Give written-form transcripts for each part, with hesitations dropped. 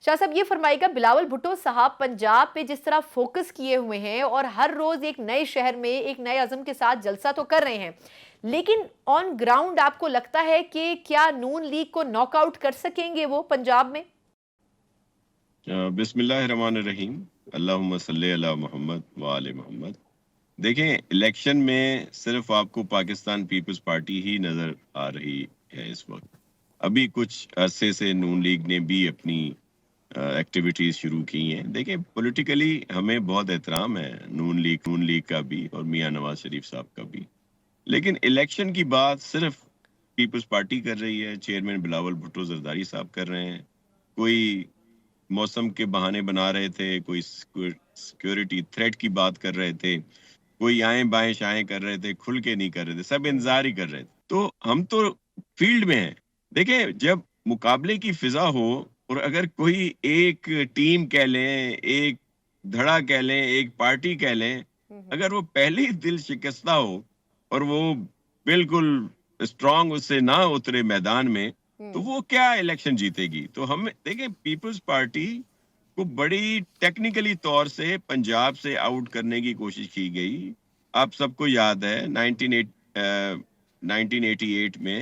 شاہ صاحب یہ فرمائے گا، بلاول بھٹو صاحب پنجاب پہ جس طرح فوکس کیے ہوئے ہیں اور ہر روز ایک نئے شہر میں ایک نئے عزم کے ساتھ جلسہ تو کر رہے ہیں، لیکن آن گراؤنڈ آپ کو لگتا ہے کہ کیا نون لیگ کو ناک آؤٹ کر سکیں گے وہ پنجاب میں؟ بسم اللہ الرحمن الرحیم، اللہم صلی علی محمد وآل محمد۔ دیکھیں، الیکشن میں صرف آپ کو پاکستان پیپلز پارٹی ہی نظر آ رہی ہے اس وقت۔ ابھی کچھ عرصے سے نون لیگ نے بھی اپنی ایکٹیویٹیز شروع کی ہیں۔ دیکھیں، پولیٹیکلی ہمیں بہت احترام ہے نون لیگ کا بھی اور میاں نواز شریف صاحب کا بھی، لیکن الیکشن کی بات صرف پیپلز پارٹی کر رہی ہے، چیئرمین بلاول بھٹو زرداری صاحب کر رہے ہیں، کوئی موسم کے بہانے بنا رہے تھے، کوئی سیکیورٹی تھریٹ کی بات کر رہے تھے، کوئی آئیں بائیں شائیں کر رہے تھے، کھل کے نہیں کر رہے تھے، سب انتظار ہی کر رہے تھے۔ تو ہم تو فیلڈ میں ہیں۔ دیکھیں، جب مقابلے کی فضا ہو اور اگر کوئی ایک ٹیم کہہ لیں، ایک دھڑا کہہ لیں، ایک پارٹی کہہ لیں، اگر وہ پہلے ہی دل شکستہ ہو اور وہ بالکل اسٹرانگ اس سے نہ اترے میدان میں، تو وہ کیا الیکشن جیتے گی؟ تو ہم دیکھیں، پیپلز پارٹی کو بڑی ٹیکنیکلی طور سے پنجاب سے آؤٹ کرنے کی کوشش کی گئی۔ آپ سب کو یاد ہے 1988 میں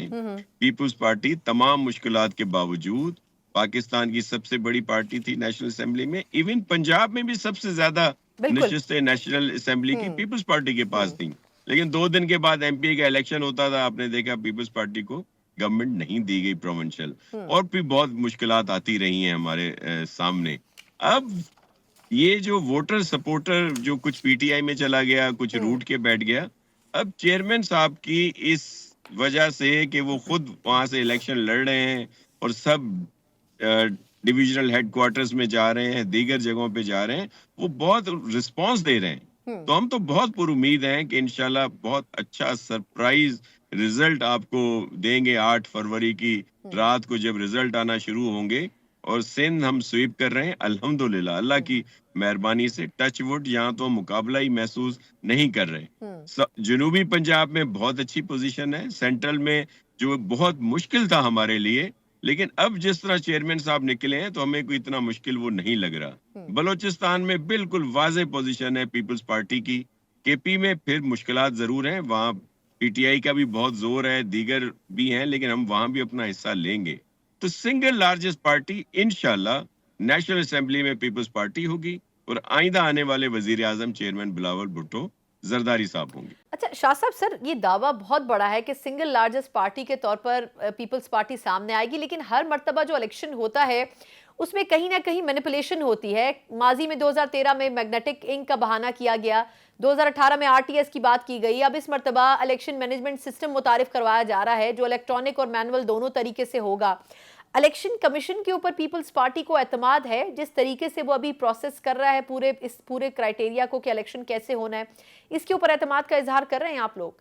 پیپلز پارٹی تمام مشکلات کے باوجود پاکستان کی سب سے بڑی پارٹی تھی نیشنل اسمبلی میں، ایون پنجاب میں بھی سب سے زیادہ بالکل۔ نشستیں نیشنل اسمبلی کی پیپلز پارٹی کے پاس تھیں، لیکن 2 دن کے بعد ایم پی کا الیکشن ہوتا تھا، آپ نے دیکھا پیپلز پارٹی کو گورنمنٹ نہیں دی گئی پروونشل، اور بھی بہت مشکلات آتی رہی ہیں ہمارے سامنے۔ اب یہ جو ووٹر سپورٹر جو کچھ پی ٹی آئی میں چلا گیا، کچھ روٹ کے بیٹھ گیا، اب چیئرمین صاحب کی اس وجہ سے کہ وہ خود وہاں سے الیکشن لڑ رہے ہیں اور سب ڈویژنل ہیڈ کوارٹرز میں جا رہے ہیں، دیگر جگہوں پہ جا رہے ہیں، وہ بہت رسپانس دے رہے ہیں۔ تو ہم تو بہت پر امید ہیں کہ انشاءاللہ بہت اچھا سرپرائز رزلٹ آپ کو دیں گے۔ 8 فروری کی رات کو جب رزلٹ آنا شروع ہوں گے اور سندھ ہم سویپ کر رہے ہیں، الحمدللہ اللہ کی مہربانی سے، ٹچ وڈ، یہاں تو مقابلہ ہی محسوس نہیں کر رہے۔ جنوبی پنجاب میں بہت اچھی پوزیشن ہے، سینٹرل میں جو بہت مشکل تھا ہمارے لیے، لیکن اب جس طرح چیئرمین صاحب نکلے ہیں تو ہمیں کوئی اتنا مشکل وہ نہیں لگ رہا۔ بلوچستان میں بالکل واضح پوزیشن ہے پیپلز پارٹی کی۔ کے پی میں پھر مشکلات ضرور ہیں، وہاں پی ٹی آئی کا بھی بہت زور ہے، دیگر بھی ہیں، لیکن ہم وہاں بھی اپنا حصہ لیں گے۔ تو سنگل لارجسٹ پارٹی انشاءاللہ نیشنل اسمبلی میں پیپلز پارٹی ہوگی، اور آئندہ آنے والے وزیر اعظم چیئرمین بلاول بھٹو زرداری صاحب ہوں گے۔ اچھا شاہ صاحب، سر یہ دعویٰ بہت بڑا ہے کہ سنگل لارجسٹ پارٹی کے طور پر پیپلز پارٹی سامنے آئے گی، لیکن ہر مرتبہ جو الیکشن ہوتا ہے اس میں کہیں نہ کہیں مینیپولیشن ہوتی ہے۔ ماضی میں 2013 میں میگنیٹک انک کا بہانہ کیا گیا، 2018 میں آر ٹی ایس کی بات کی گئی، اب اس مرتبہ الیکشن مینجمنٹ سسٹم متعارف کروایا جا رہا ہے جو الیکٹرانک اور مینول دونوں طریقے سے ہوگا۔ الیکشن کمیشن کے اوپر پیپلز پارٹی کو اعتماد ہے جس طریقے سے وہ ابھی پروسیس کر رہا ہے اس پورے کرائیٹیریا کو کہ الیکشن کیسے ہونا ہے، اس کے اوپر اعتماد کا اظہار کر رہے ہیں آپ لوگ؟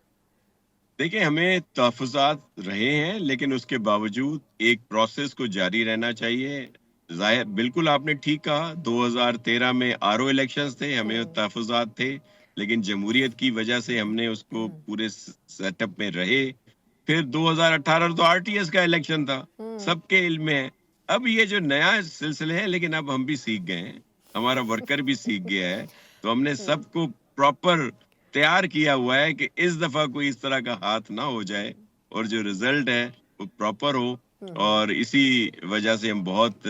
دیکھیں، ہمیں تحفظات رہے ہیں، لیکن اس کے باوجود ایک پروسیس کو جاری رہنا چاہیے۔ ظاہر بالکل آپ نے ٹھیک کہا، 2013 میں آر او الیکشنز تھے، ہمیں تحفظات تھے، لیکن جمہوریت کی وجہ سے ہم نے اس کو پورے سیٹ اپ میں رہے۔ پھر 2018 تو آر ٹی ایس کا الیکشن تھا، سب کے علم میں ہے۔ اب یہ جو نیا سلسلے ہے، لیکن اب ہم بھی سیکھ گئے ہیں، ہمارا ورکر بھی سیکھ گیا ہے، تو ہم نے سب کو پراپر تیار کیا ہوا ہے کہ اس دفعہ کوئی اس طرح کا ہاتھ نہ ہو جائے اور جو رزلٹ ہے وہ پراپر ہو، اور اسی وجہ سے ہم بہت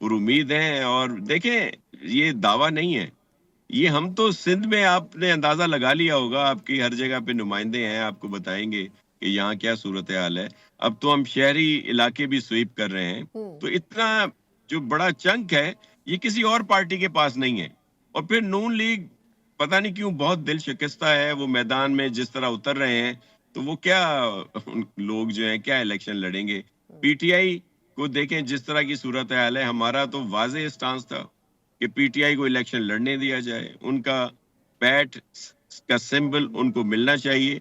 پر امید ہیں۔ اور دیکھیں، یہ دعویٰ نہیں ہے، یہ ہم تو سندھ میں، آپ نے اندازہ لگا لیا ہوگا، آپ کی ہر جگہ پہ نمائندے ہیں، آپ کو بتائیں گے کہ یہاں کیا صورتحال ہے۔ اب تو ہم شہری علاقے بھی سویپ کر رہے ہیں، تو اتنا جو بڑا چنک ہے یہ کسی اور پارٹی کے پاس نہیں ہے۔ اور پھر نون لیگ پتہ نہیں کیوں بہت دل شکستہ ہے، وہ میدان میں جس طرح اتر رہے ہیں، تو وہ کیا لوگ جو ہیں کیا الیکشن لڑیں گے؟ پی ٹی آئی کو دیکھیں جس طرح کی صورتحال ہے، ہمارا تو واضح اسٹانس تھا کہ پی ٹی آئی کو الیکشن لڑنے دیا جائے، ان کا بیٹ کا سمبل ان کو ملنا چاہیے،